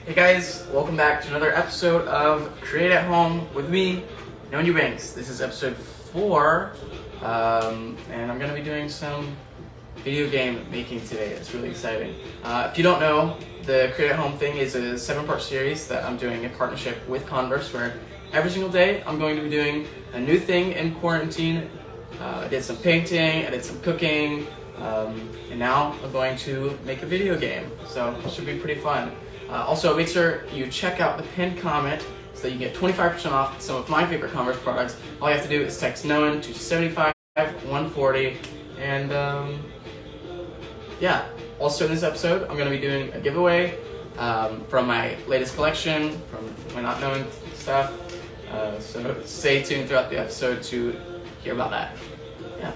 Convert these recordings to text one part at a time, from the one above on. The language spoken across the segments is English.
Hey guys, welcome back to another episode of Create at Home with me, Noen Eubanks. This is episode 4, and I'm going to be doing some video game making today. It's really exciting. If you don't know, the Create at Home thing is a 7-part series that I'm doing in partnership with Converse, where every single day I'm going to be doing a new thing in quarantine. I did some painting, I did some cooking, and now I'm going to make a video game. So it should be pretty fun. Also, make sure you check out the pinned comment so that you get 25% off some of my favorite Converse products. All you have to do is text noen to 75140, and yeah. Also in this episode, I'm going to be doing a giveaway from my latest collection, from my notnoen stuff. So stay tuned throughout the episode to hear about that. Yeah.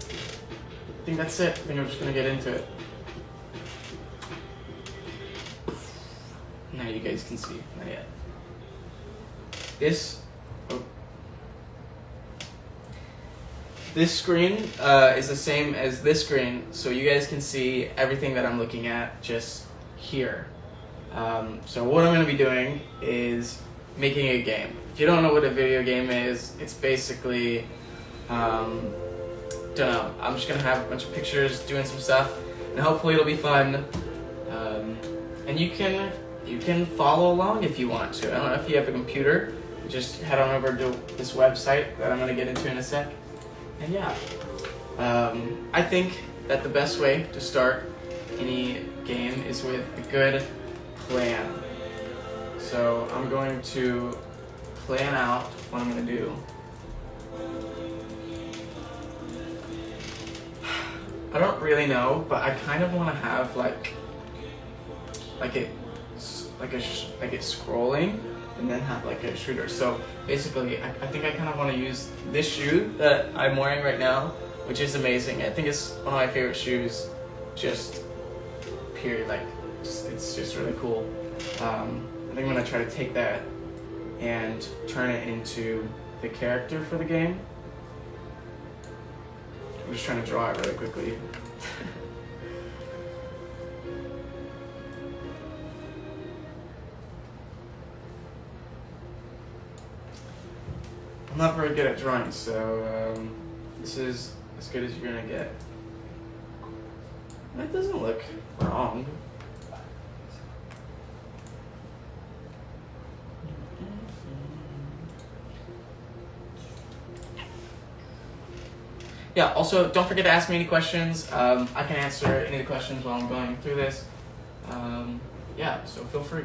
I think that's it. I think I'm just going to get into it. Now you guys can see, not yet. This screen is the same as this screen, so you guys can see everything that I'm looking at just here. So what I'm going to be doing is making a game. If you don't know what a video game is, it's basically, don't know, I'm just going to have a bunch of pictures doing some stuff, and hopefully it'll be fun. And you can follow along if you want to. I don't know if you have a computer, just head on over to this website that I'm going to get into in a sec. And yeah, I think that the best way to start any game is with a good plan. So I'm going to plan out what I'm going to do. I don't really know, but I kind of want to have like it's scrolling and then have like a shooter. So basically I think I kind of want to use this shoe that I'm wearing right now, which is amazing. I think it's one of my favorite shoes, just period. Like it's just really cool. I think I'm gonna try to take that and turn it into the character for the game. I'm just trying to draw it really quickly. I'm not very good at drawing, so this is as good as you're gonna get. That doesn't look wrong. Yeah, also don't forget to ask me any questions. I can answer any of the questions while I'm going through this. Yeah, so feel free.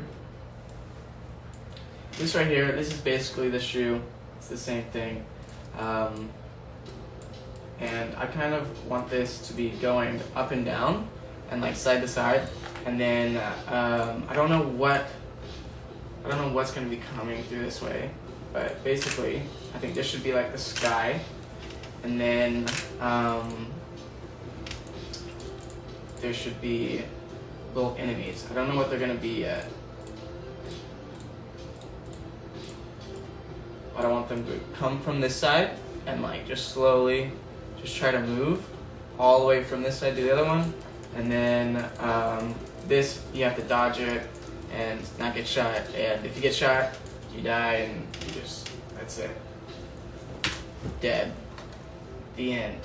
This right here, this is basically the shoe. It's the same thing. And I kind of want this to be going up and down and like side to side. And then I don't know what's gonna be coming through this way, but basically I think this should be like the sky. And then there should be little enemies. I don't know what they're gonna be yet. But I want them to come from this side and like just slowly just try to move all the way from this side to the other one. And then this, you have to dodge it and not get shot. And if you get shot, you die and you just, that's it. Dead. The end.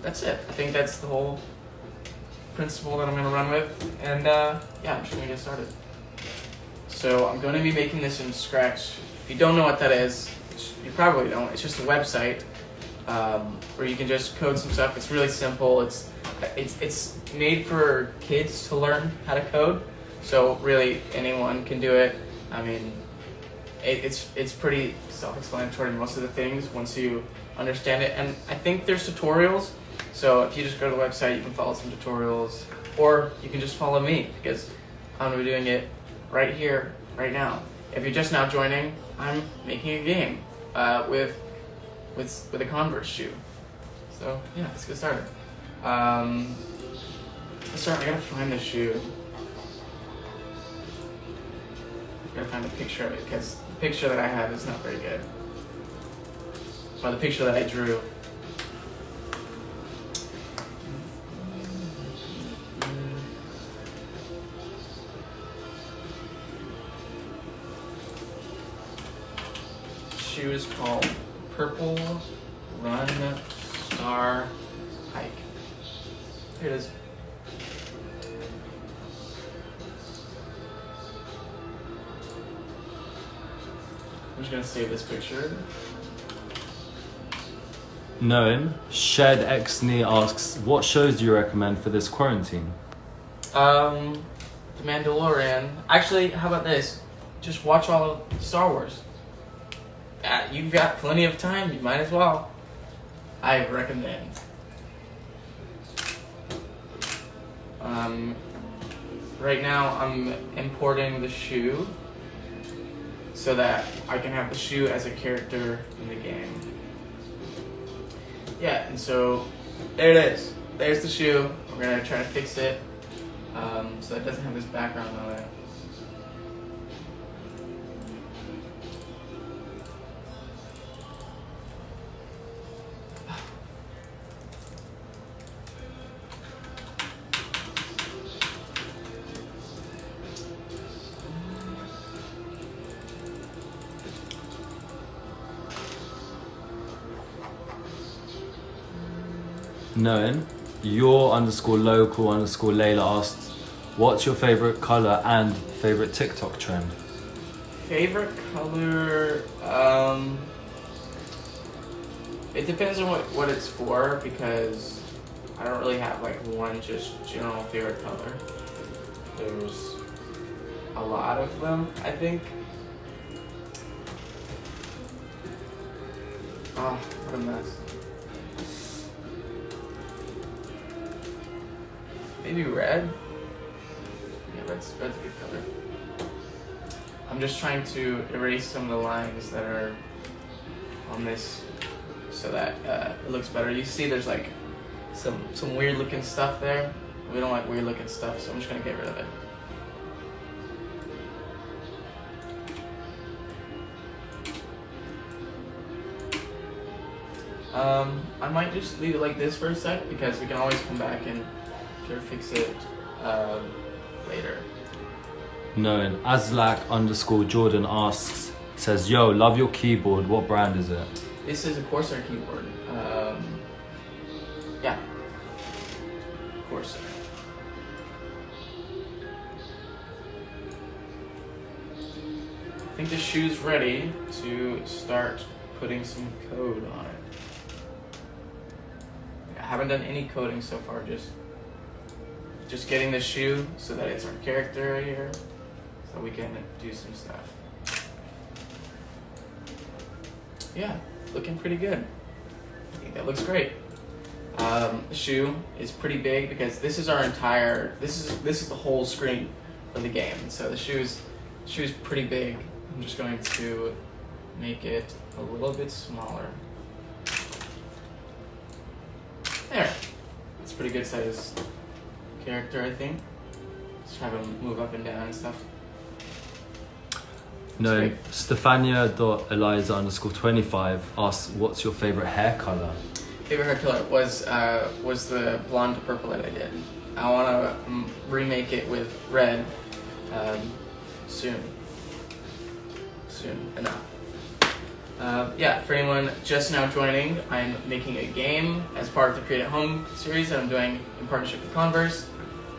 That's it. I think that's the whole principle that I'm going to run with, and yeah, I'm just going to get started. So I'm going to be making this from scratch. If you don't know what that is, you probably don't. It's just a website where you can just code some stuff. It's really simple. It's made for kids to learn how to code, so really anyone can do it. I mean, it's pretty self-explanatory most of the things once you understand it, and I think there's tutorials. So if you just go to the website, you can follow some tutorials, or you can just follow me, because I'm going to be doing it right here, right now. If you're just now joining, I'm making a game with a Converse shoe. So yeah, let's get started. I gotta find the shoe. I gotta find a picture of it, because the picture that I have is not very good. Or the picture that I drew. is called Purple Run Star Hike. Here it is. I'm just gonna save this picture. Noen, Shed X Knee asks, what shows do you recommend for this quarantine? The Mandalorian. Actually, how about this? Just watch all of Star Wars. You've got plenty of time. You might as well. I recommend. Right now, I'm importing the shoe so that I can have the shoe as a character in the game. Yeah, and so there it is. There's the shoe. We're gonna try to fix it so it doesn't have this background on it. Noen, your_local_Layla asks, what's your favorite color and favorite TikTok trend? Favorite color? It depends on what it's for, because I don't really have like one just general favorite color. There's a lot of them, I think. Oh, what a mess. Maybe red? Yeah, red's a good color. I'm just trying to erase some of the lines that are on this so that it looks better. You see there's like some weird looking stuff there. We don't like weird looking stuff, so I'm just gonna get rid of it. I might just leave it like this for a sec, because we can always come back and try to fix it later. Noen, Aslak_Jordan asks, says, yo, love your keyboard, what brand is it? This is a Corsair keyboard. Yeah, Corsair. I think the shoe's ready to start putting some code on it. I haven't done any coding so far, just getting the shoe so that it's our character right here, so we can do some stuff. Yeah, looking pretty good. I think that looks great. The shoe is pretty big because this is our entire, this is the whole screen for the game. So the shoe's pretty big. I'm just going to make it a little bit smaller. There. It's a pretty good size character, I think. Just have him move up and down and stuff. No, Stefania.Eliza_25 asks, what's your favorite hair color? Favorite hair color was the blonde to purple that I did. I want to remake it with red soon enough. Yeah, for anyone just now joining, I'm making a game as part of the Create at Home series that I'm doing in partnership with Converse,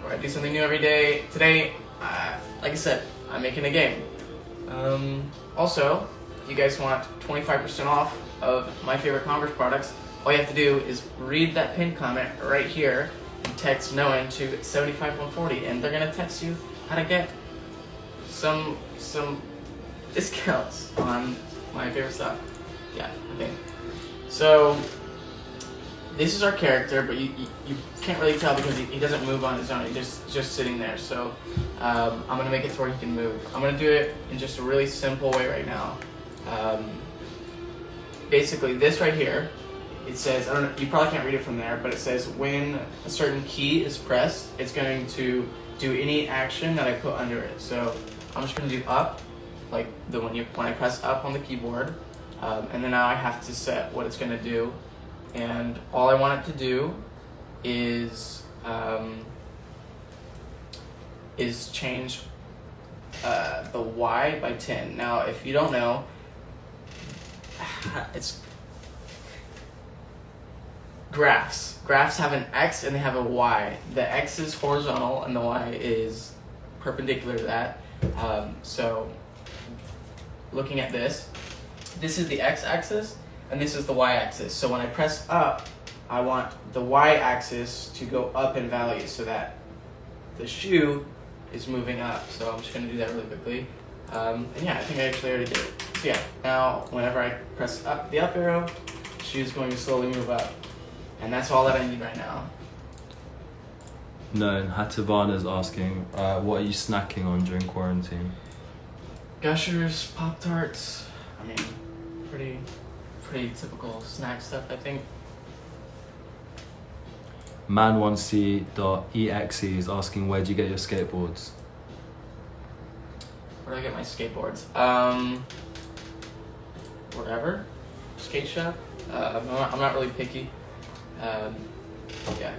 where I do something new every day. Today, like I said, I'm making a game. Also, if you guys want 25% off of my favorite Converse products, all you have to do is read that pinned comment right here and text noen to 75140, and they're gonna text you how to get some discounts on my favorite stuff. Yeah, I think. So this is our character, but you can't really tell because he doesn't move on his own. He's just sitting there. So I'm gonna make it to where he can move. I'm gonna do it in just a really simple way right now. Basically, this right here, it says, I don't know, you probably can't read it from there, but it says when a certain key is pressed, it's going to do any action that I put under it. So I'm just gonna do up, like when I press up on the keyboard, and then now I have to set what it's gonna do. And all I want it to do is change the Y by 10. Now, if you don't know, it's graphs. Graphs have an X and they have a Y. The X is horizontal and the Y is perpendicular to that. So looking at this is the X-axis and this is the Y-axis. So when I press up, I want the Y-axis to go up in value so that the shoe is moving up. So I'm just going to do that really quickly. And yeah, I think I actually already did it. So yeah, now whenever I press up the up arrow, the shoe is going to slowly move up. And that's all that I need right now. No, and Hatavana's asking, what are you snacking on during quarantine? Gushers, Pop-Tarts. I mean, pretty typical snack stuff, I think. Man1c.exe is asking, where do you get your skateboards? Where do I get my skateboards? Wherever. Skate shop. I'm not really picky. Yeah.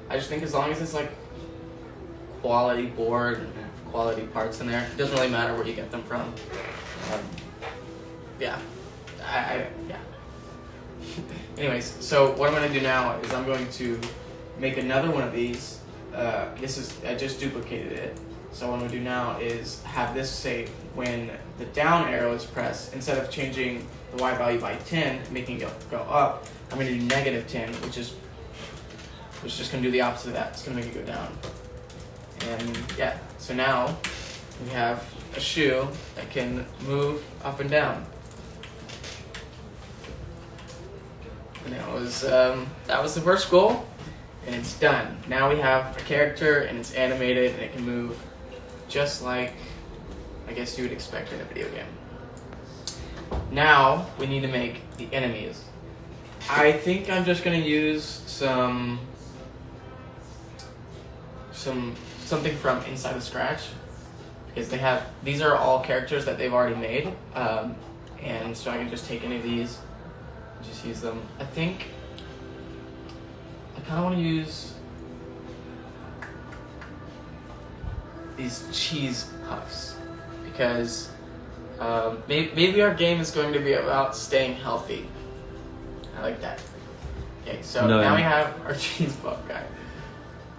I just think as long as it's like quality board and quality parts in there, it doesn't really matter where you get them from. Yeah. Yeah. Anyways, so what I'm going to do now is I'm going to make another one of these. I just duplicated it. So what I'm going to do now is have this say when the down arrow is pressed, instead of changing the Y value by 10, making it go up, I'm going to do -10, which is just going to do the opposite of that. It's going to make it go down. And yeah, so now we have a shoe that can move up and down. And that was the first goal, and it's done. Now we have a character, and it's animated, and it can move just like I guess you would expect in a video game. Now we need to make the enemies. I think I'm just gonna use something from Inside of Scratch, because these are all characters that they've already made, and so I can just take any of these and just use them. I think I kind of want to use these cheese puffs, because maybe our game is going to be about staying healthy. I like that. Okay, so now we have our cheese puff guy.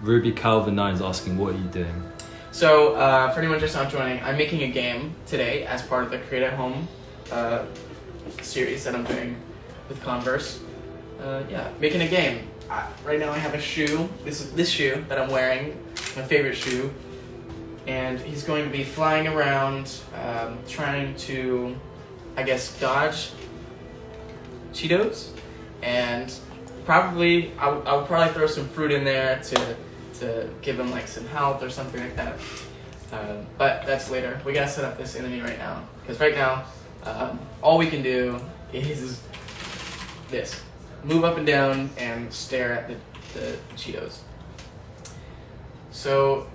Ruby Calvin 9 is asking, what are you doing? So, for anyone just not joining, I'm making a game today as part of the Create at Home series that I'm doing with Converse. Yeah, making a game. Right now I have a shoe. This shoe that I'm wearing, my favorite shoe. And he's going to be flying around, trying to, I guess, dodge Cheetos. And probably, I would probably throw some fruit in there to give him like some health or something like that. But that's later. We gotta set up this enemy right now, because right now, all we can do is this: move up and down and stare at the Cheetos. So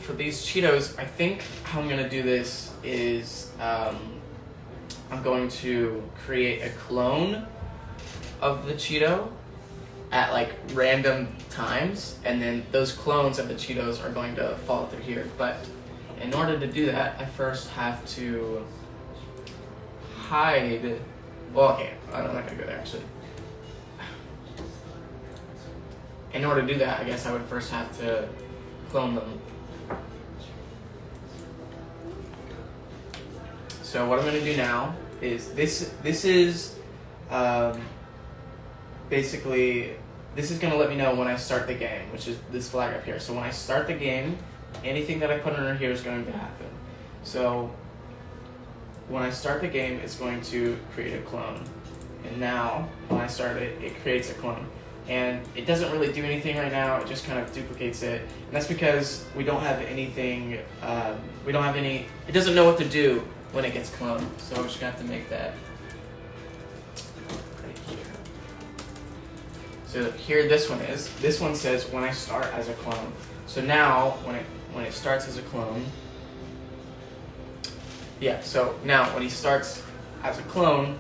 for these Cheetos, I think how I'm gonna do this is I'm going to create a clone of the Cheeto at like random times, and then those clones of the Cheetos are going to fall through here. But in order to do that, I first have to hide. Well, okay, I'm not gonna go there actually. In order to do that, I guess I would first have to clone them. So what I'm gonna do now is this is basically, this is going to let me know when I start the game, which is this flag up here. So when I start the game, anything that I put under here is going to happen. So when I start the game, it's going to create a clone. And now, when I start it, it creates a clone. And it doesn't really do anything right now, it just kind of duplicates it. And that's because we don't have anything, it doesn't know what to do when it gets cloned. So we're just going to have to make that. So here this one is. This one says when I start as a clone. So now when it starts as a clone, yeah, so now when he starts as a clone,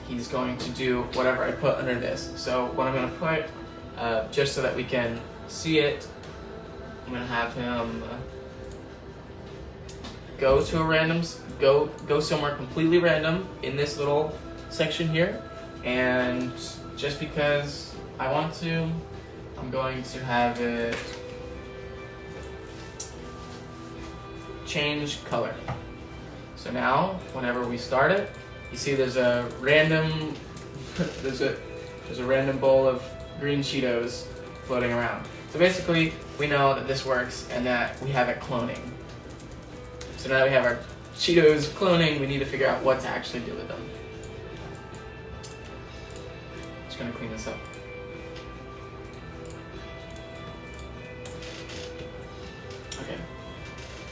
he's going to do whatever I put under this. So what I'm gonna put, just so that we can see it, I'm gonna have him go to a random, go somewhere completely random in this little section here, and just because I want to, I'm going to have it change color. So now, whenever we start it, you see there's a random there's a random bowl of green Cheetos floating around. So basically, we know that this works and that we have it cloning. So now that we have our Cheetos cloning, we need to figure out what to actually do with them. Just gonna clean this up. Okay.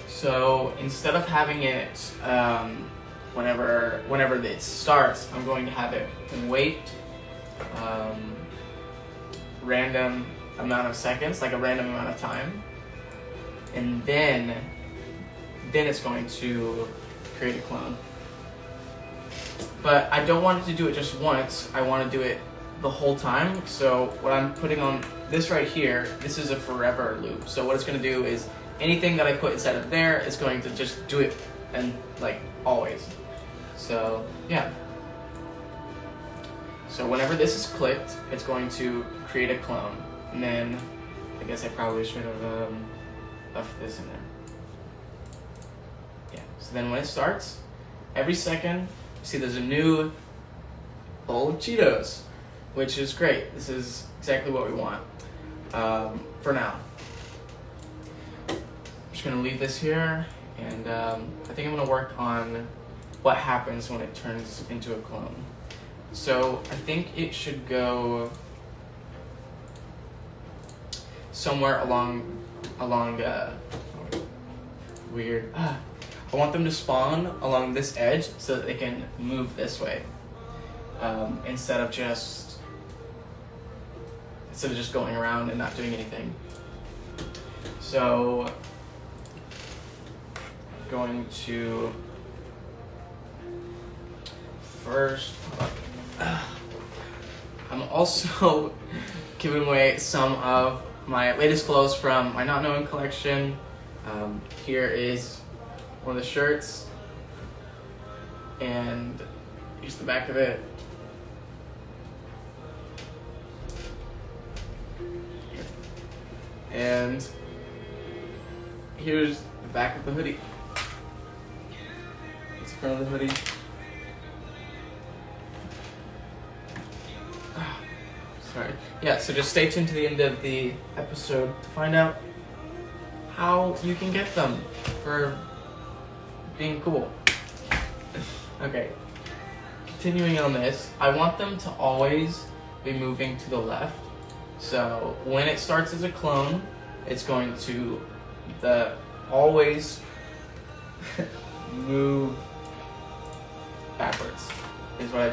So instead of having it whenever it starts, I'm going to have it wait random amount of seconds, like a random amount of time, and then it's going to create a clone. But I don't want it to do it just once, I want to do it the whole time. So what I'm putting on this right here, this is a forever loop. So what it's going to do is anything that I put inside of there is going to just do it, and like always. So yeah. So whenever this is clicked, it's going to create a clone. And then I guess I probably should have left this in there. Yeah. So then when it starts, every second, you see there's a new bowl of Cheetos, which is great. This is exactly what we want for now. I'm just gonna leave this here, and I think I'm gonna work on what happens when it turns into a clone. So I think it should go somewhere along weird. I want them to spawn along this edge so that they can move this way instead of just going around and not doing anything. So I'm going to first. I'm also giving away some of my latest clothes from my Not Noen collection. Here is one of the shirts, and here's the back of it. And here's the back of the hoodie. It's the front of the hoodie. Sorry. Yeah, so just stay tuned to the end of the episode to find out how you can get them for being cool. Okay, continuing on this, I want them to always be moving to the left. So when it starts as a clone, it's going to always move backwards. Is what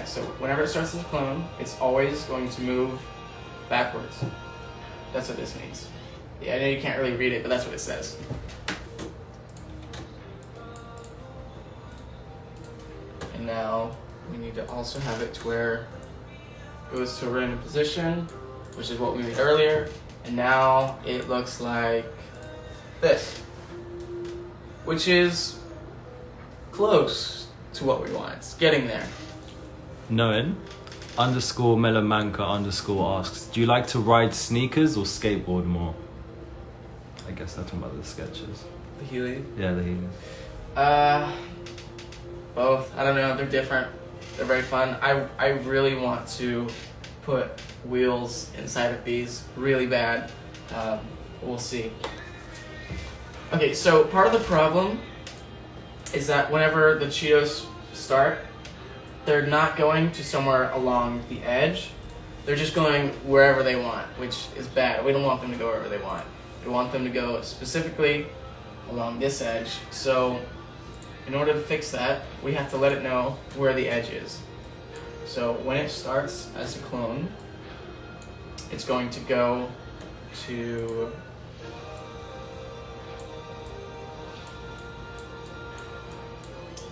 so whenever it starts as a clone, it's always going to move backwards. That's what this means. Yeah, I know you can't really read it, but that's what it says. And now we need to also have it to where it goes to a random position, which is what we made earlier. And now it looks like this, which is close to what we want. It's getting there. Noen _Melomanka _ asks, do you like to ride sneakers or skateboard more? I guess that's one of the sketches. The Heelys? Yeah, the Heelys. Both. I don't know. They're different. They're very fun. I really want to put wheels inside of these really bad. We'll see. Okay, so part of the problem is that whenever the Cheetos start, they're not going to somewhere along the edge. They're just going wherever they want, which is bad. We don't want them to go wherever they want. We want them to go specifically along this edge. So in order to fix that, we have to let it know where the edge is. So when it starts as a clone, it's going to go to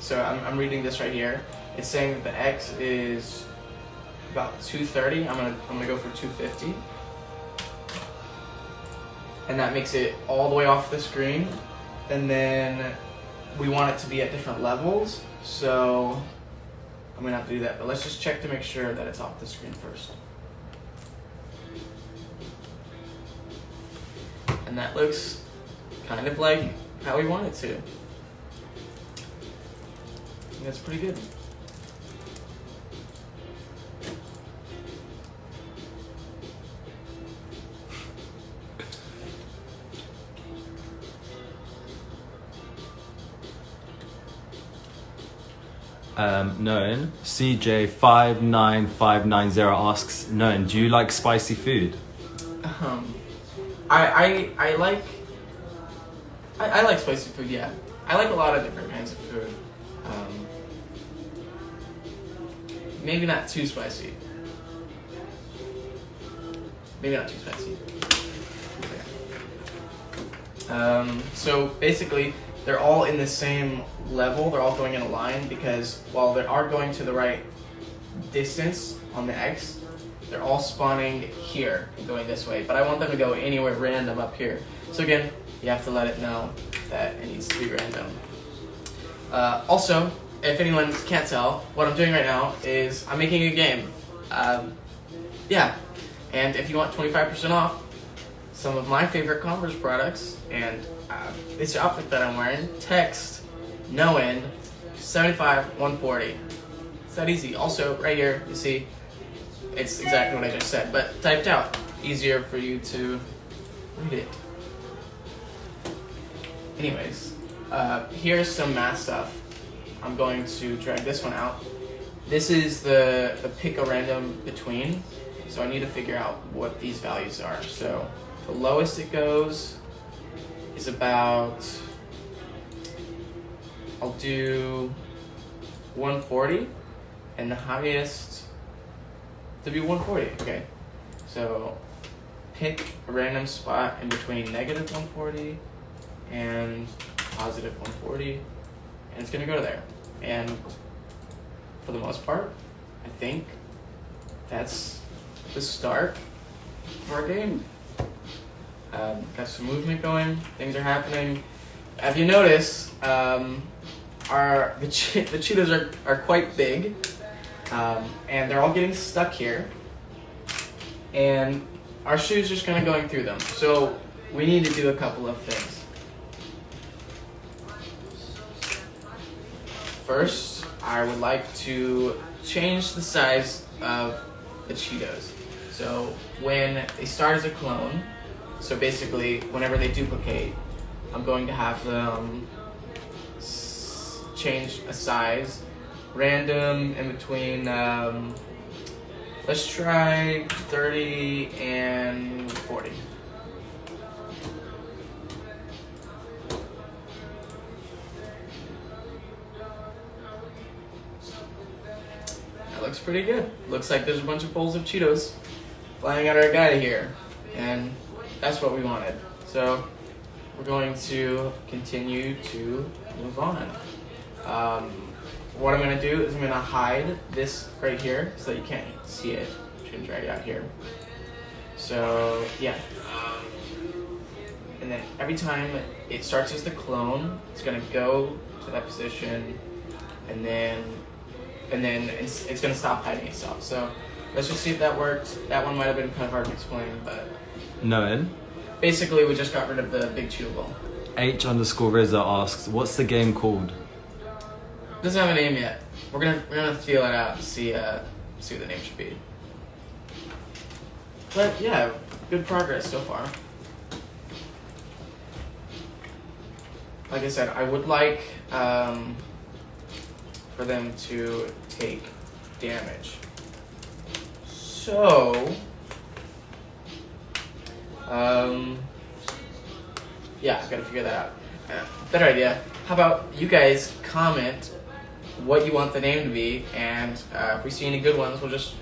I'm reading this right here. It's saying that the X is about 230. I'm gonna go for 250. And that makes it all the way off the screen. And then we want it to be at different levels. So I'm gonna have to do that. But let's just check to make sure that it's off the screen first. And that looks kind of like how we want it to. I think that's pretty good. Noen, CJ59590 asks, Noen, do you like spicy food? I like spicy food. Yeah, I like a lot of different kinds of food. Maybe not too spicy. Maybe not too spicy. So basically, they're all in the same level. They're all going in a line because while they are going to the right distance on the X, they're all spawning here and going this way. But I want them to go anywhere random up here. So again, you have to let it know that it needs to be random. Also, if anyone can't tell, what I'm doing right now is I'm making a game. Yeah, and if you want 25% off some of my favorite Converse products and this outfit that I'm wearing, text noen 75140. It's that easy. Also, right here, you see, it's exactly what I just said, but typed out. Easier for you to read it. Anyways, here's some math stuff. I'm going to drag this one out. This is the pick a random between, so I need to figure out what these values are. So the lowest it goes is about, I'll do 140, and the highest to be 140. Okay, so pick a random spot in between negative 140 and positive 140, and it's gonna go there. And for the most part, I think that's the start of our game. Got some movement going, things are happening. If you notice, the cheetahs are quite big, and they're all getting stuck here, and our shoe's just kind of going through them. So we need to do a couple of things. First, I would like to change the size of the Cheetos. So when they start as a clone, so basically whenever they duplicate, I'm going to have them change a size, random in between, let's try 30 and 40. That looks pretty good. Looks like there's a bunch of bowls of Cheetos flying out our guy here, and that's what we wanted. So we're going to continue to move on. What I'm going to do is I'm going to hide this right here so that you can't see it. I'm just going to drag it out here. So yeah. And then every time it starts as the clone, it's going to go to that position, and then it's going to stop hiding itself. So let's just see if that worked. That one might have been kind of hard to explain, but Noen. Basically, we just got rid of the big cheetah ball. H_Rizza asks, what's the game called? Doesn't have a name yet. We're gonna feel it out and see what the name should be. But yeah, good progress so far. Like I said, I would like for them to take damage. So yeah, I've got to figure that out. Better idea. How about you guys comment what you want the name to be, and if we see any good ones, we'll just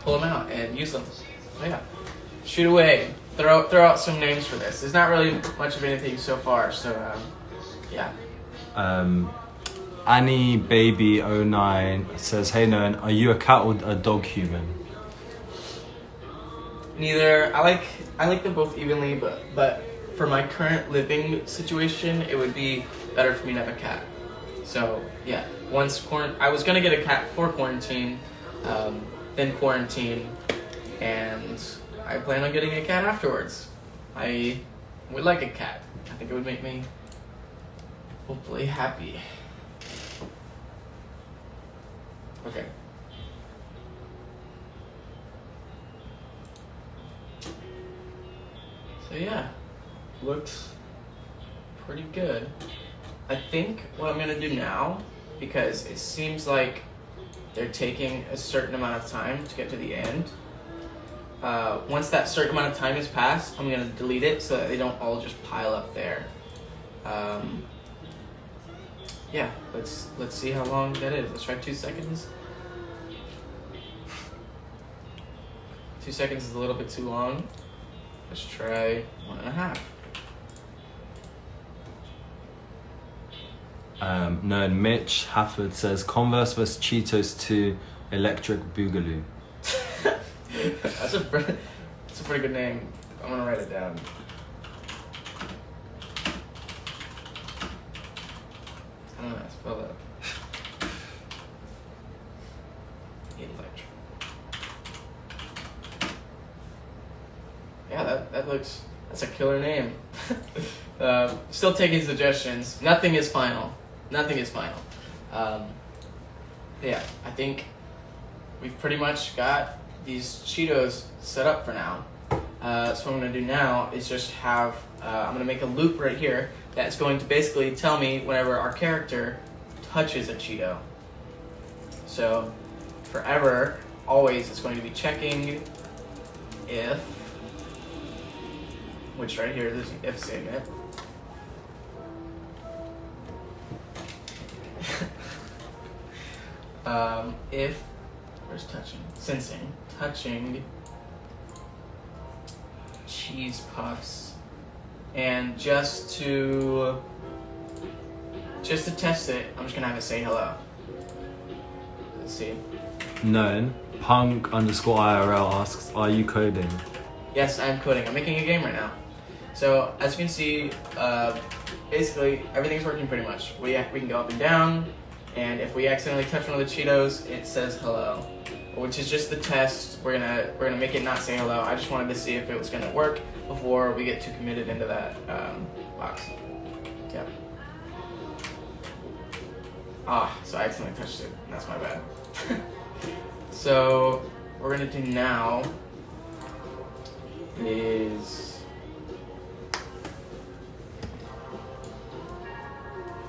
pull them out and use them. So yeah, shoot away. Throw out some names for this. There's not really much of anything so far, so yeah. Annie Baby 09 says, hey Noen, are you a cat or a dog human? Neither. I like them both evenly, but for my current living situation, it would be better for me to have a cat. So yeah, I was gonna get a cat for quarantine, then quarantine, and I plan on getting a cat afterwards. I would like a cat. I think it would make me hopefully happy. Okay. So yeah, looks pretty good. I think what I'm gonna do now, because it seems like they're taking a certain amount of time to get to the end. Once that certain amount of time is passed, I'm gonna delete it so that they don't all just pile up there. Yeah, let's see how long that is. Let's try 2 seconds. 2 seconds is a little bit too long. Let's try 1.5. No, Mitch Hafford says Converse vs Cheetos 2 Electric Boogaloo. That's a pretty good name. I'm gonna write it down. I don't know how to spell that. Electric. Yeah, that's a killer name. Still taking suggestions. Nothing is final. Yeah, I think we've pretty much got these Cheetos set up for now. So what I'm gonna do now is just have, I'm gonna make a loop right here that's going to basically tell me whenever our character touches a Cheeto. So forever, always, it's going to be checking if, which right here, there's an if statement. If, where's touching? Sensing, touching cheese puffs, and just to test it, I'm just gonna have it say hello. Let's see. Noen, Punk_IRL asks, are you coding? Yes, I'm coding. I'm making a game right now. So as you can see, basically everything's working pretty much. We can go up and down, and if we accidentally touch one of the Cheetos, it says hello, which is just the test. We're gonna make it not say hello. I just wanted to see if it was gonna work before we get too committed into that box. Yep. So I accidentally touched it. That's my bad. So what we're gonna do now is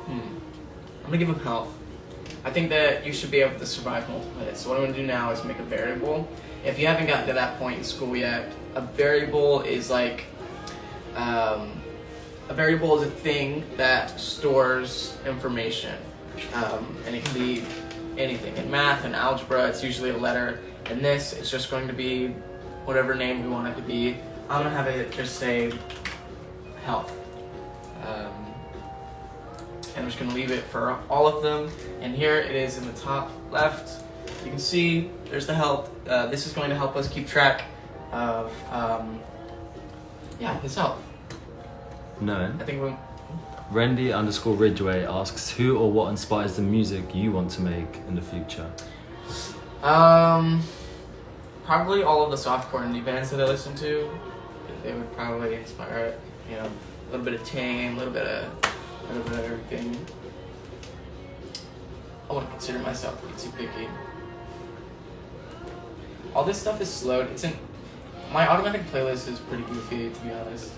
I'm gonna give him health. I think that you should be able to survive multiple hits. So what I'm gonna do now is make a variable. If you haven't gotten to that point in school yet, a variable is like a variable is a thing that stores information, and it can be anything. In math and algebra, it's usually a letter. In this, it's just going to be whatever name we want it to be. I'm gonna have it just say health. And I'm just gonna leave it for all of them. And here it is in the top left. You can see there's the health. This is going to help us keep track of his health. Noen, I think Rendy_Ridgeway asks, who or what inspires the music you want to make in the future? Probably all of the softcore indie bands that I listen to. They would probably inspire it. You know, a little bit of Tame, a little bit of everything. I wouldn't consider myself to be too picky. All this stuff is slowed. My automatic playlist is pretty goofy, to be honest.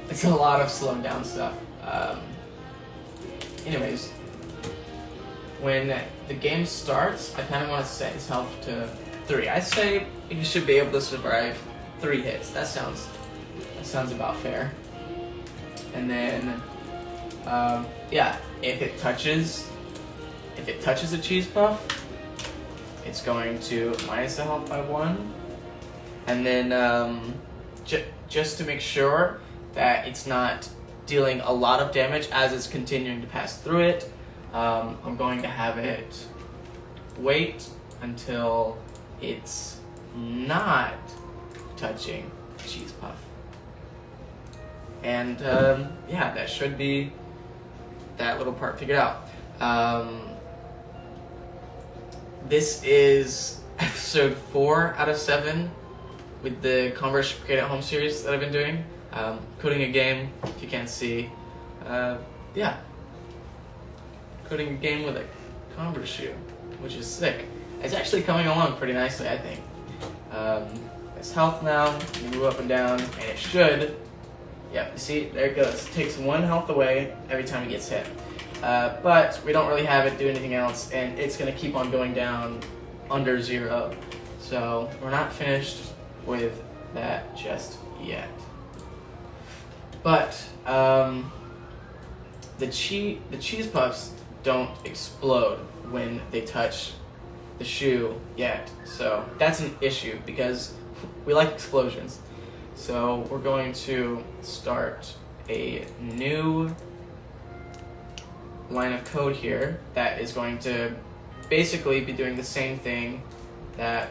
It's a lot of slowed down stuff. Anyways, when the game starts, I kind of want to set his health to 3. I say you should be able to survive 3 hits. That sounds about fair. And then, if it touches a cheese puff, it's going to minus the health by 1. And then, just to make sure that it's not dealing a lot of damage as it's continuing to pass through it, I'm going to have it wait until it's not touching the cheese puff. And that should be that little part figured out. This is episode 4 out of 7 with the Converse Create at Home series that I've been doing. Coding a game, if you can't see. Yeah. Coding a game with a Converse shoe, which is sick. It's actually coming along pretty nicely, I think. It's health now, you move up and down, and it should, yeah, you see, there it goes. It takes 1 health away every time it gets hit. But we don't really have it do anything else, and it's going to keep on going down under 0. So we're not finished with that just yet. But the cheese puffs don't explode when they touch the shoe yet. So that's an issue because we like explosions. So we're going to start a new line of code here that is going to basically be doing the same thing that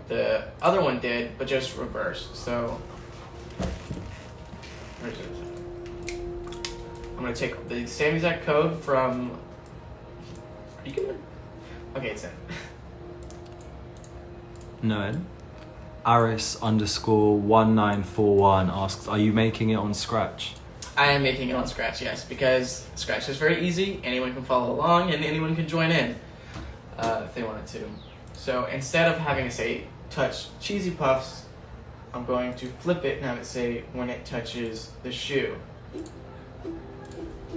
the other one did, but just reverse. So where's it? I'm going to take the same exact code from... Are you gonna... Okay, it's in. Noen. Aris_1941 asks, are you making it on Scratch? I am making it on Scratch, yes, because Scratch is very easy. Anyone can follow along, and anyone can join in if they wanted to. So instead of having it say touch cheesy puffs, I'm going to flip it and have it say when it touches the shoe.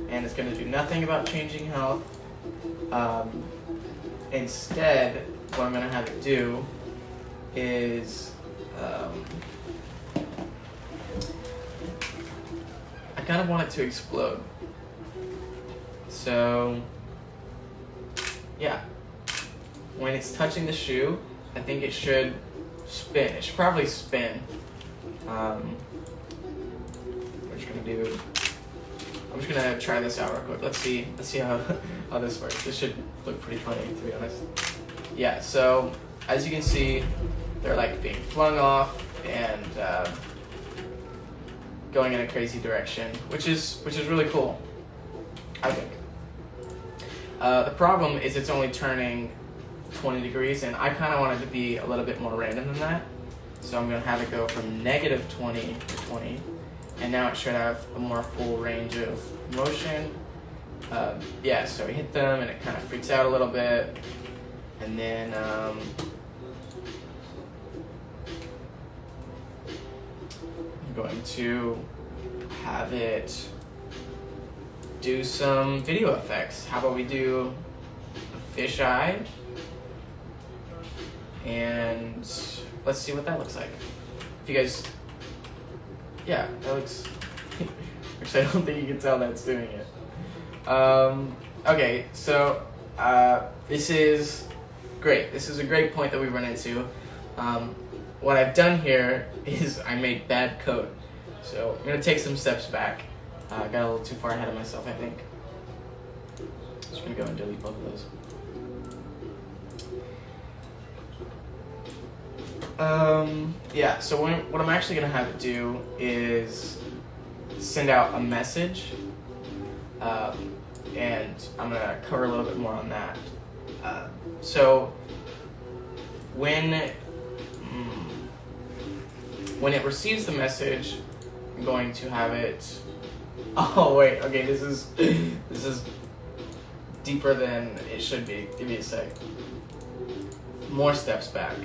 And it's going to do nothing about changing health. Instead, what I'm going to have it do is I kind of want it to explode. So yeah, when it's touching the shoe, I think it should spin. It should probably spin. We're just gonna do. I'm just gonna try this out real quick. Let's see how this works. This should look pretty funny, to be honest. Yeah. So as you can see, they're like being flung off and going in a crazy direction, which is really cool, I think. The problem is it's only turning 20 degrees, and I kind of want it to be a little bit more random than that. So I'm going to have it go from -20 to 20, and now it should have a more full range of motion. Yeah, so we hit them, and it kind of freaks out a little bit, and then I'm going to have it do some video effects. How about we do a fish eye? And let's see what that looks like. If you guys, yeah, that looks, actually I don't think you can tell that's doing it. Okay, so this is great. This is a great point that we run into. What I've done here is I made bad code. So I'm gonna take some steps back. I got a little too far ahead of myself, I think. Just gonna go and delete both of those. Yeah, so what I'm actually gonna have it do is send out a message, and I'm gonna cover a little bit more on that. So when it receives the message, I'm going to have it. Oh wait, okay, this is deeper than it should be. Give me a sec. More steps back.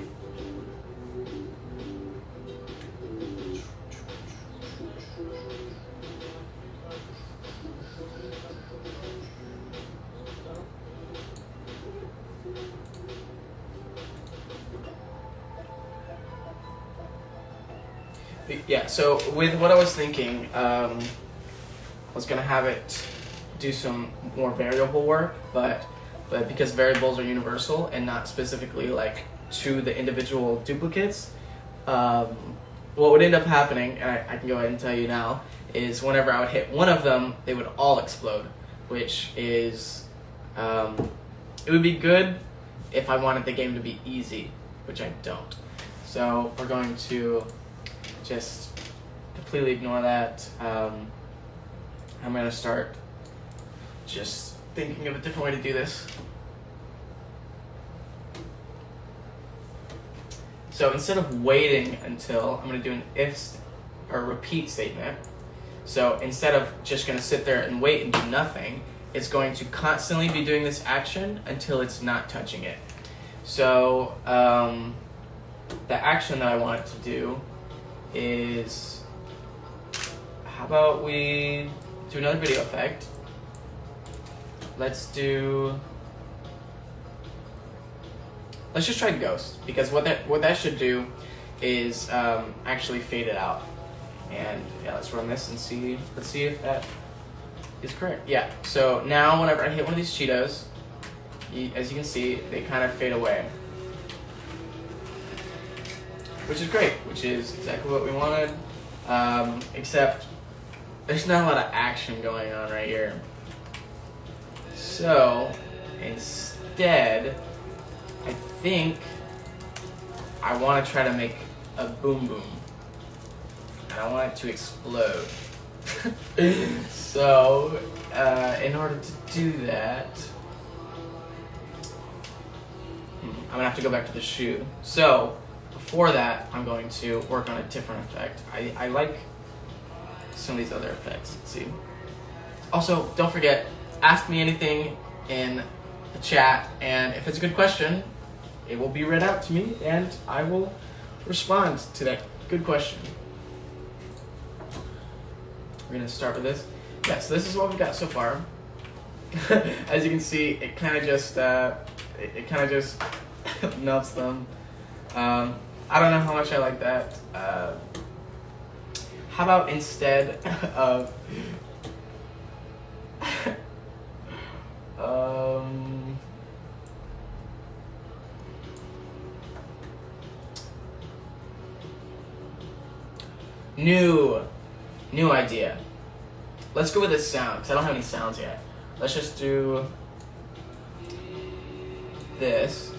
Yeah, so with what I was thinking, I was gonna have it do some more variable work, but because variables are universal and not specifically like to the individual duplicates, what would end up happening, and I can go ahead and tell you now, is whenever I would hit one of them, they would all explode, which is, it would be good if I wanted the game to be easy, which I don't. So we're going to just completely ignore that. I'm gonna start just thinking of a different way to do this. So instead of waiting until, I'm gonna do an if or repeat statement. So instead of just gonna sit there and wait and do nothing, it's going to constantly be doing this action until it's not touching it. So the action that I want it to do is, how about we do another video effect? Let's just try ghost, because what that should do is actually fade it out. And yeah, let's run this and see. Let's see if that is correct. Yeah. So now, whenever I hit one of these Cheetos, as you can see, they kind of fade away, which is great. Which is exactly what we wanted. Except there's not a lot of action going on right here. So instead, I think I want to try to make a boom boom, and I want it to explode. So in order to do that, I'm gonna have to go back to the shoe. So before that, I'm going to work on a different effect. I like some of these other effects. Let's see. Also, don't forget, ask me anything in the chat, and if it's a good question, it will be read out to me, and I will respond to that good question. We're gonna start with this. Yeah, so this is what we've got so far. As you can see, it kind of just melts them. I don't know how much I like that. How about instead of new idea. Let's go with this sound, because I don't have any sounds yet. Let's just do this.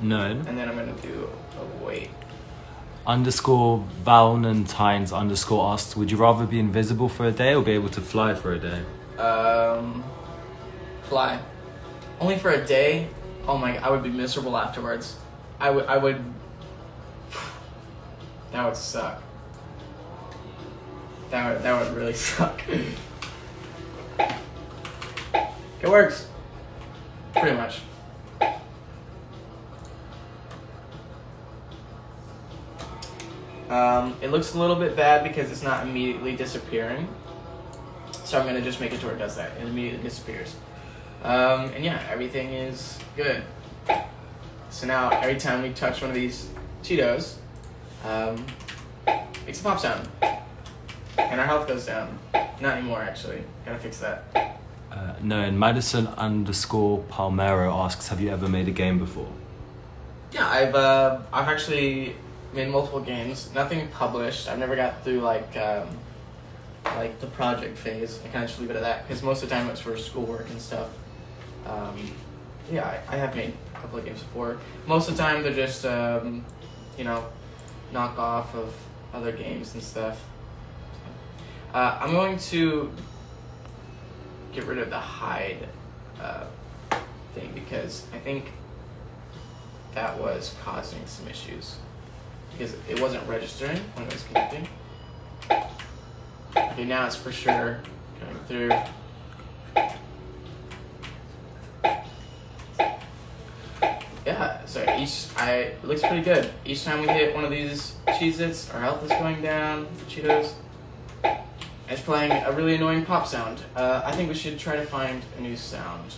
Noen. And then I'm gonna do a wait. Underscore Valentines underscore asks, would you rather be invisible for a day or be able to fly for a day? Fly. Only for a day? Oh my, I would be miserable afterwards. I would, that would suck. That would really suck. It works. Pretty much. It looks a little bit bad because it's not immediately disappearing. So I'm gonna just make it to where it does that. It immediately disappears. And yeah, everything is good. So now every time we touch one of these Cheetos, makes a pop sound. And our health goes down. Not anymore, actually. Gotta fix that. Noen. Madison underscore Palmero asks, have you ever made a game before? Yeah, I've actually made multiple games. Nothing published. I've never got through like the project phase. I kind of just leave it at that because most of the time it's for schoolwork and stuff. Yeah, I have made a couple of games before. Most of the time they're just knockoff of other games and stuff. I'm going to get rid of the hide thing because I think that was causing some issues because it wasn't registering when it was connecting. Okay, now it's for sure going through. Yeah, so it looks pretty good. Each time we hit one of these Cheez-Its, our health is going down, Cheetos. It's playing a really annoying pop sound. I think we should try to find a new sound.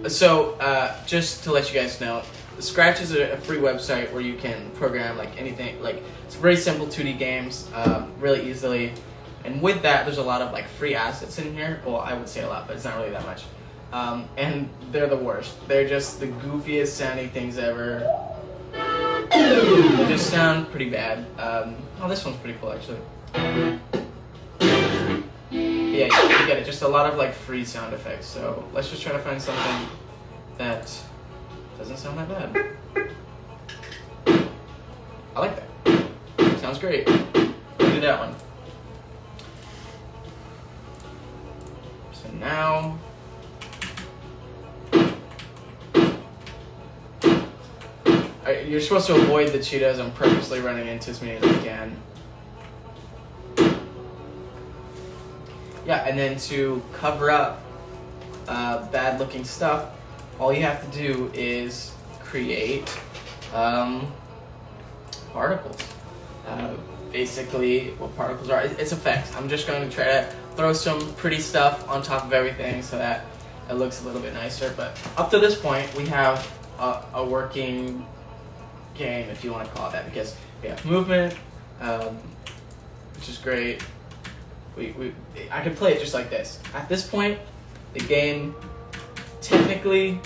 So, just to let you guys know, Scratch is a free website where you can program like anything. Like, it's very simple 2D games, really easily. And with that, there's a lot of like free assets in here. Well, I would say a lot, but it's not really that much. And they're the worst. They're just the goofiest sounding things ever. They just sound pretty bad. Oh, this one's pretty cool actually. Yeah, you get it. Just a lot of like free sound effects. So let's just try to find something that doesn't sound that bad. I like that. sounds great. We'll do that one. So now, you're supposed to avoid the cheetahs. I'm purposely running into as many as I can. Yeah, and then to cover up bad looking stuff, all you have to do is create particles. Basically, what particles are, it's effects. I'm just going to try to throw some pretty stuff on top of everything so that it looks a little bit nicer. But up to this point, we have a working game, if you want to call it that, because we have movement, which is great. I can play it just like this. At this point, the game technically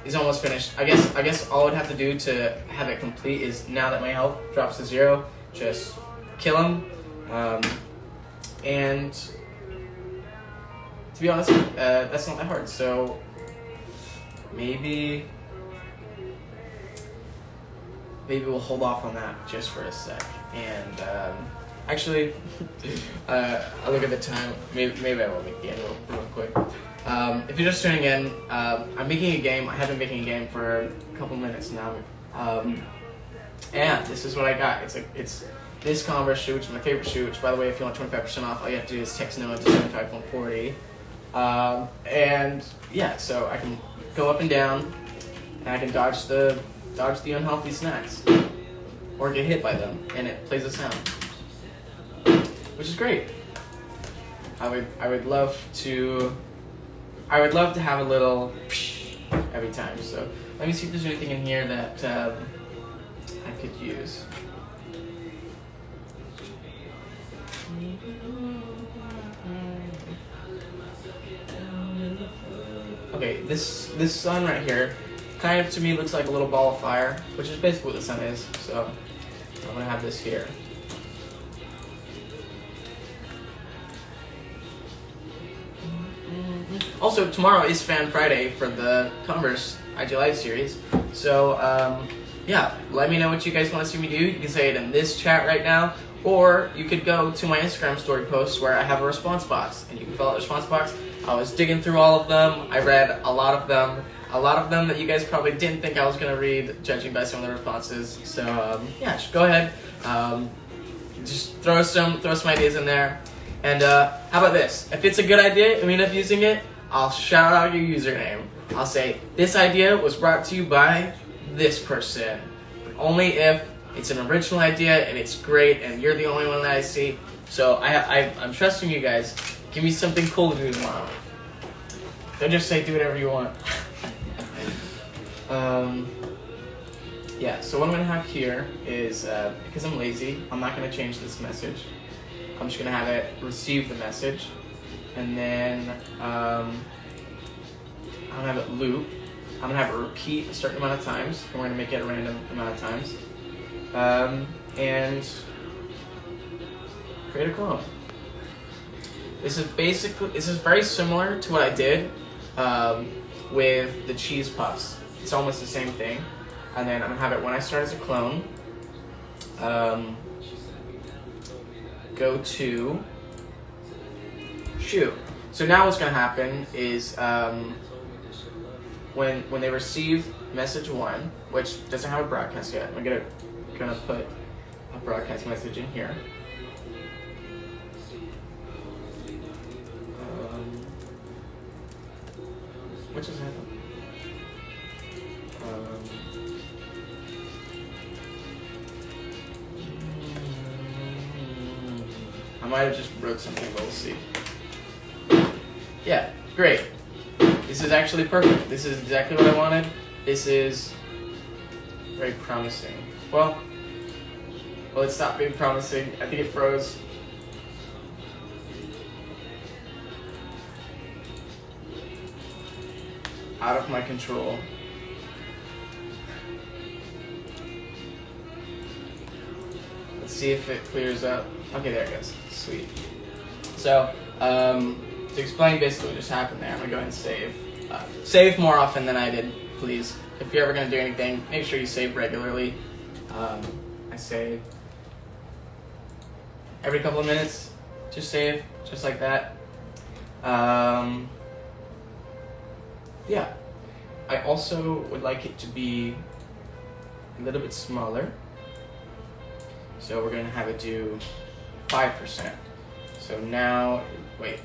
is almost finished. I guess all I would have to do to have it complete is, now that my health drops to 0, just kill him. And to be honest, that's not that hard. So maybe we'll hold off on that just for a sec. And actually, I'll look at the time. Maybe I will make the end real quick. If you're just tuning in, I'm making a game. I have been making a game for a couple minutes now. And this is what I got. It's this Converse shoe, which is my favorite shoe, which, by the way, if you want 25% off, all you have to do is text noen to 75140. And yeah, so I can go up and down, and I can dodge the unhealthy snacks, or get hit by them, and it plays a sound, which is great. I would love to have a little every time. So let me see if there's anything in here that I could use. Okay, this sun right here kind of, to me, looks like a little ball of fire, which is basically what the sun is. So I'm gonna have this here. Also, tomorrow is Fan Friday for the Converse IG Live series. So yeah, let me know what you guys want to see me do. You can say it in this chat right now, or you could go to my Instagram story post where I have a response box, and you can fill out the response box. I was digging through all of them. I read a lot of them that you guys probably didn't think I was going to read, judging by some of the responses. So yeah, just go ahead, just throw some ideas in there. And how about this? If it's a good idea and we end up using it, I'll shout out your username. I'll say, this idea was brought to you by this person. But only if it's an original idea and it's great and you're the only one that I see. So I'm trusting you guys. Give me something cool to do tomorrow. Don't just say do whatever you want. Yeah, so what I'm going to have here is, because I'm lazy, I'm not going to change this message. I'm just going to have it receive the message. And then I'm going to have it loop. I'm going to have it repeat a certain amount of times. And we're going to make it a random amount of times. And create a clone. This is very similar to what I did with the cheese puffs. It's almost the same thing. And then I'm gonna have it when I start as a clone. Go to shoe. So now what's gonna happen is when they receive message 1, which doesn't have a broadcast yet, I'm gonna put a broadcast message in here. What just happened? I might have just wrote something, but we'll see. Yeah, great. This is actually perfect. This is exactly what I wanted. This is very promising. Well, it stopped being promising. I think it froze. Out of my control. Let's see if it clears up. Okay, there it goes. Sweet. So, to explain basically what just happened there, I'm gonna go ahead and save. Save more often than I did, please. If you're ever gonna do anything, make sure you save regularly. I save every couple of minutes. Just save, just like that. Yeah. I also would like it to be a little bit smaller. So we're gonna have it do 5%. So now, wait.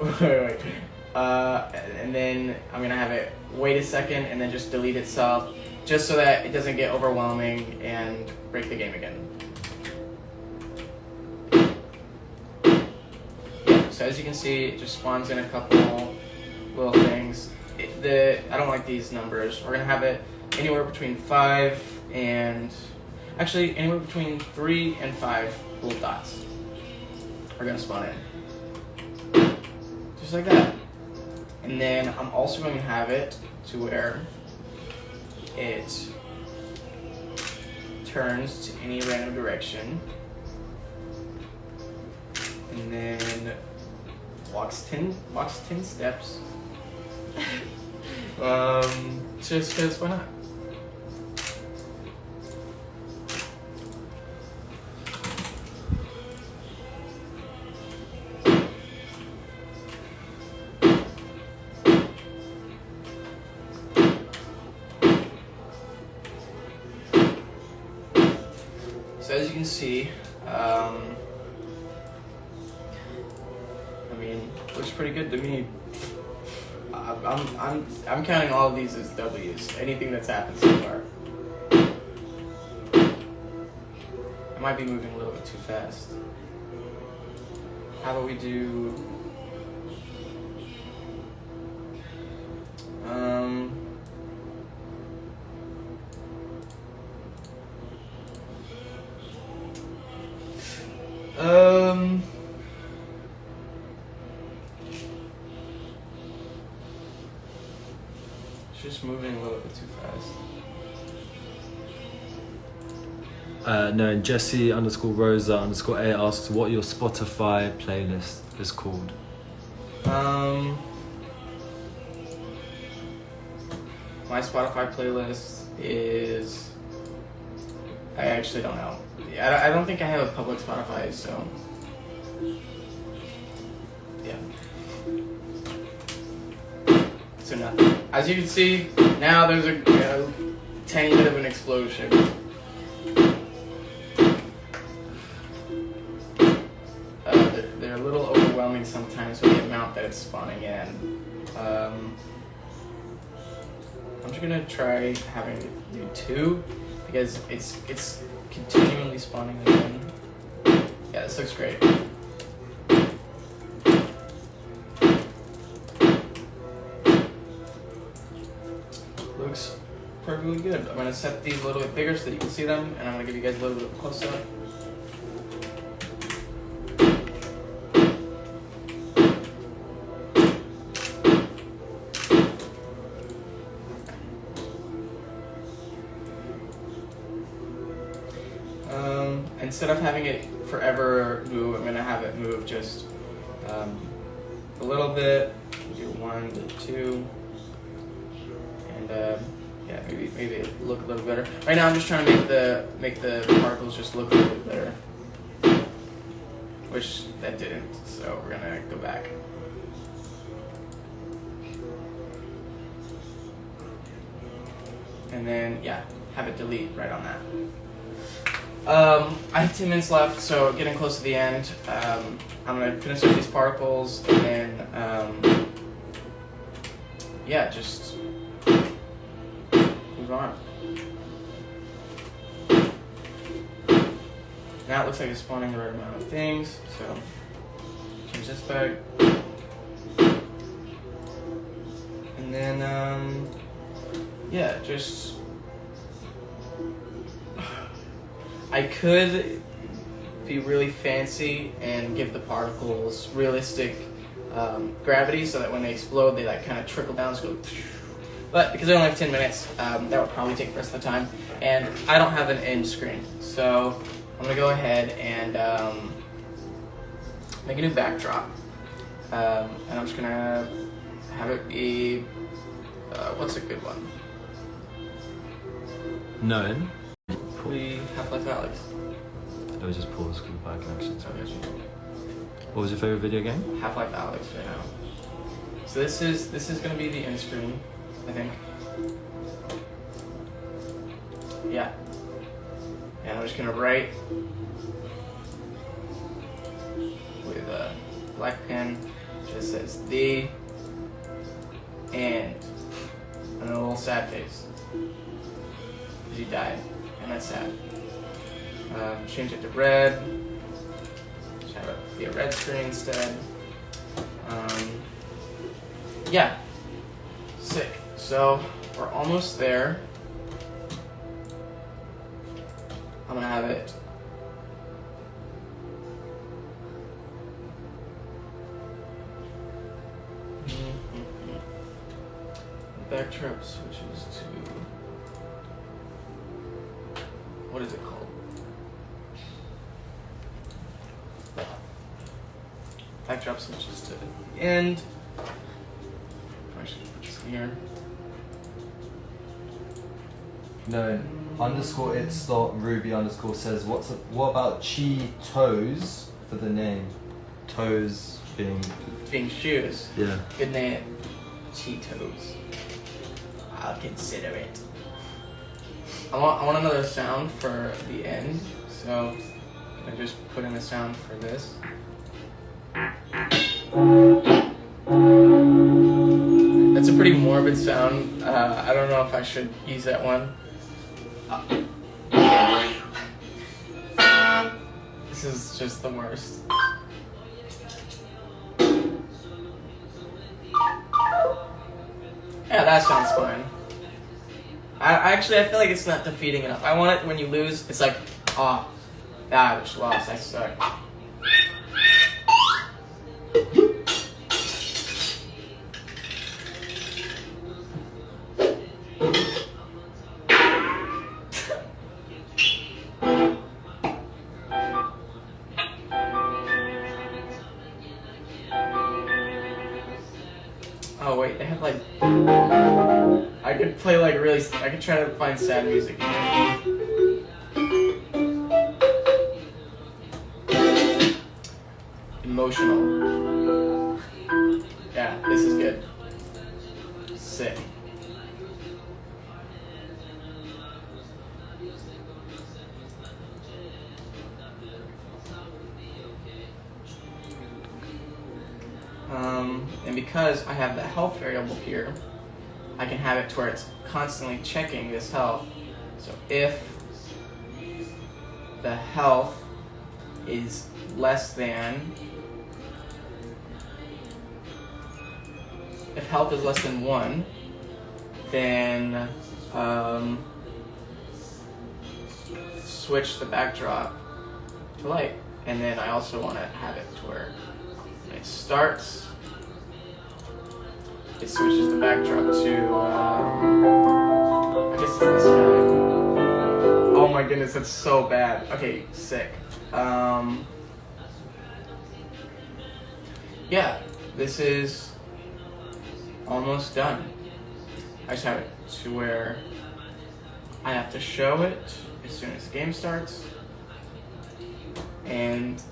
And then I'm gonna have it wait a second and then just delete itself, just so that it doesn't get overwhelming and break the game again. Yeah, so as you can see, it just spawns in a couple little things. I don't like these numbers. We're gonna have it anywhere between 5 and, actually anywhere between 3 and 5 little dots are gonna spawn in. Just like that. And then I'm also going to have it to where it turns to any random direction. And then walks 10 steps. Just because why not? So as you can see, I mean, looks pretty good to me. I'm counting all of these as W's. Anything that's happened so far. I might be moving a little bit too fast. How about we do? Just moving a little bit too fast. No, and Jesse_Rosa_A asks what your Spotify playlist is called. My Spotify playlist is, I actually don't know. I don't think I have a public Spotify, so yeah. So nothing. As you can see, now there's a tiny bit of an explosion. They're a little overwhelming sometimes with the amount that it's spawning in. I'm just gonna try having it do 2 because it's continually spawning again. Yeah, this looks great. Looks perfectly good. I'm gonna set these a little bit bigger so that you can see them, and I'm gonna give you guys a little bit close up. Instead of having it forever move, I'm gonna have it move just a little bit. Do 1, do 2, and yeah, maybe it look a little better. Right now, I'm just trying to make the particles just look a little bit better, which that didn't. So we're gonna go back. And then yeah, have it delete right on that. I have 10 minutes left, so getting close to the end. I'm gonna finish up these particles and then yeah, just move on. Now it looks like it's spawning the right amount of things, so change this back. And then yeah, just I could be really fancy and give the particles realistic gravity so that when they explode, they like kind of trickle down. So go, but because I only have 10 minutes, that would probably take the rest of the time. And I don't have an end screen. So I'm gonna go ahead and make a new backdrop. And I'm just gonna have it be, what's a good one? Noen. We Half-Life Alex. Let me just pause because bad connections. Okay. What was your favorite video game? Half-Life Alex right now. So this is gonna be the end screen, I think. Yeah. And I'm just gonna write with a black pen. Just says the and a little sad face because he died, and that's sad. Change it to red. Just have it be a red screen instead. Yeah, sick. So we're almost there. I'm gonna have it. Backdrop switches to, what is it called? Backdrop switches to the end. I should put this here. No, underscore it's dot Ruby underscore says what about Cheetos for the name? Toes being shoes. Yeah. Good name. Cheetos. I'll consider it. I want another sound for the end, so I just put in a sound for this. That's a pretty morbid sound. I don't know if I should use that one. This is just the worst. Yeah, that sounds fine. I feel like it's not defeating enough. I want it when you lose, it's like, oh, I just lost, I suck. Oh wait, they have like, I could play like really, I could try to find sad music in here. Emotional. Yeah, this is good. Sick. And because I have the health variable here, I can have it to where it's constantly checking this health. So if the health is less than, if health is less than 1, then switch the backdrop to light. And then I also want to have it to where when it starts, it switches the backdrop to, I guess it's this guy. Oh my goodness, that's so bad. Okay, sick. Yeah, this is almost done. I just have it to where I have to show it as soon as the game starts, and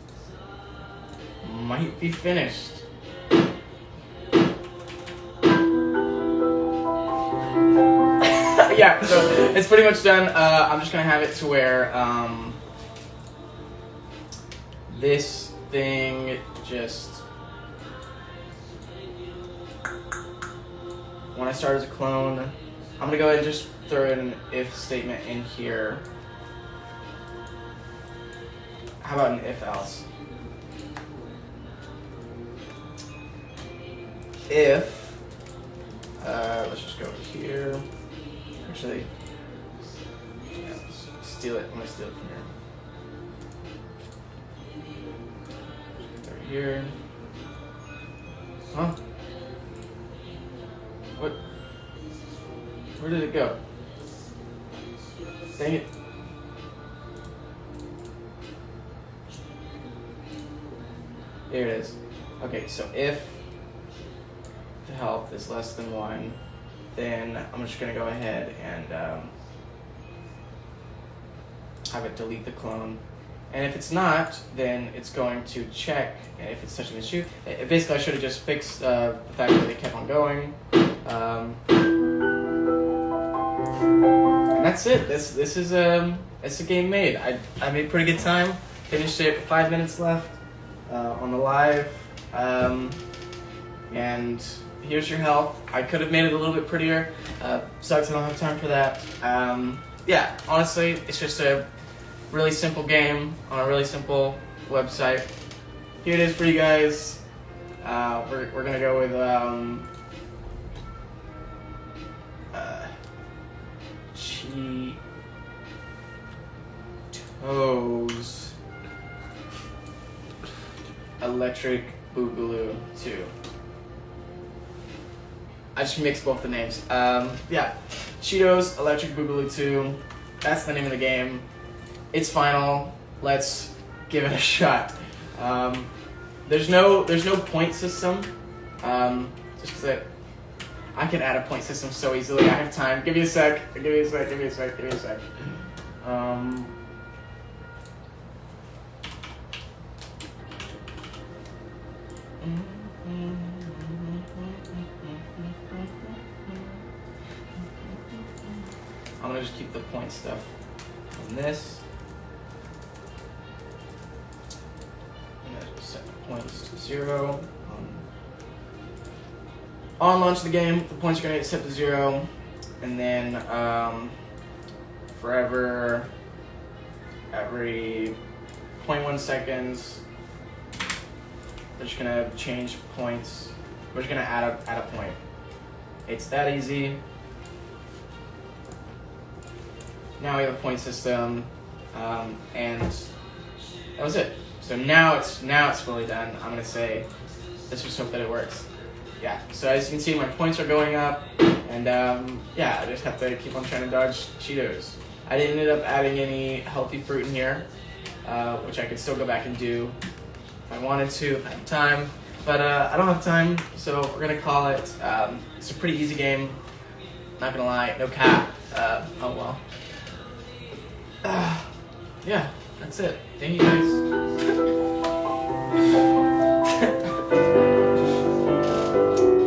might be finished. Yeah, so it's pretty much done. I'm just gonna have it to where this thing just, when I start as a clone, I'm gonna go ahead and just throw in an if statement in here. How about an if else? If, let's just go here. Actually, yeah, let's steal it. I'm gonna steal it from here. Over here. Huh? What? Where did it go? Dang it. There it is. Okay, so if the health is less than 1, then I'm just gonna go ahead and have it delete the clone. And if it's not, then it's going to check if it's touching the shoe. Basically, I should have just fixed the fact that it kept on going. And that's it. This is it's a game made. I made pretty good time. Finished it with 5 minutes left on the live. And here's your health. I could have made it a little bit prettier. Sucks I don't have time for that. Yeah, honestly, it's just a really simple game on a really simple website. Here it is for you guys. We're gonna go with Cheetos Electric Boogaloo 2. I just mixed both the names. Yeah, Cheetos Electric Boogaloo 2. That's the name of the game. It's final. Let's give it a shot. There's no point system. Just because I can add a point system so easily. I have time. Give me a sec. Give me a sec. I'm gonna just keep the point stuff on this. I'm gonna just set the points to 0. On launch of the game, the points are gonna get set to 0, and then forever, every 0.1 seconds, they're just gonna change points. We're just gonna add a point. It's that easy. Now we have a point system, and that was it. So now it's fully done. I'm gonna say, let's just hope that it works. Yeah. So as you can see, my points are going up, and yeah, I just have to keep on trying to dodge Cheetos. I didn't end up adding any healthy fruit in here, which I could still go back and do if I wanted to, if I had time. But I don't have time, so we're gonna call it. It's a pretty easy game. Not gonna lie, no cap. Oh well. Yeah, that's it. Thank you guys.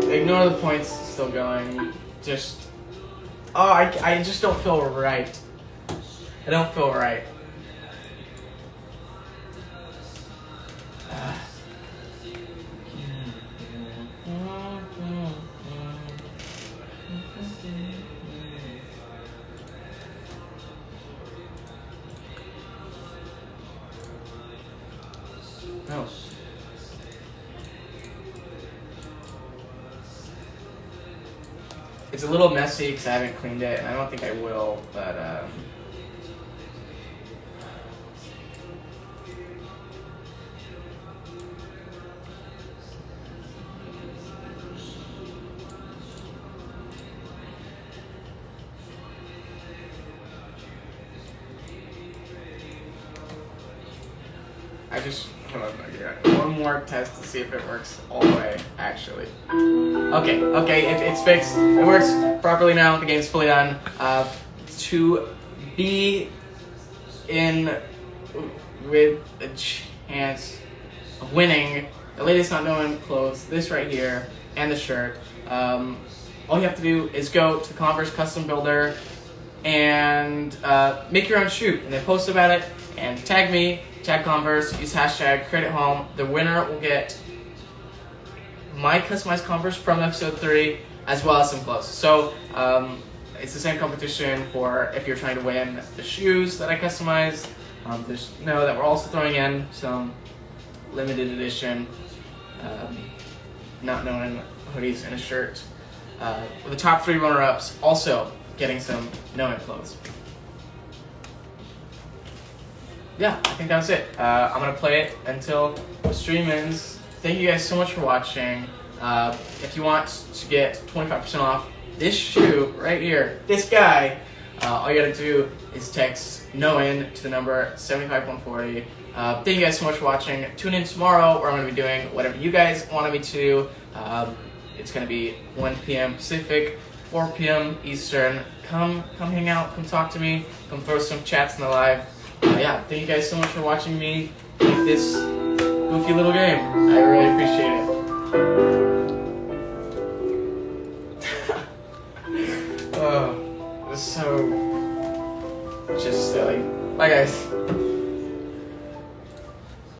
Ignore the points still going. Just, I just don't feel right. I don't feel right. No. It's a little messy because I haven't cleaned it, and I don't think I will, but I just hold on, one more test to see if it works all the way, actually. Okay, it's fixed. It works properly now. The game's fully done. To be in with a chance of winning the latest notnoen clothes, this right here, and the shirt, all you have to do is go to the Converse custom builder and make your own shoe, and then post about it and tag me. Tag Converse, use hashtag #CreditHome. The winner will get my customized Converse from episode 3, as well as some clothes. So it's the same competition for if you're trying to win the shoes that I customized. Just know that we're also throwing in some limited edition notnoen hoodies and a shirt. With the top 3 runner-ups also getting some noen clothes. Yeah, I think that was it. I'm going to play it until the stream ends. Thank you guys so much for watching. If you want to get 25% off this shoe right here, this guy, all you got to do is text noen to the number 75140. Thank you guys so much for watching. Tune in tomorrow where I'm going to be doing whatever you guys wanted me to. It's going to be 1 p.m. Pacific, 4 p.m. Eastern. Come hang out, come talk to me, come throw some chats in the live. yeah, thank you guys so much for watching me make this goofy little game. I really appreciate it. Oh, it was so just silly. Bye guys.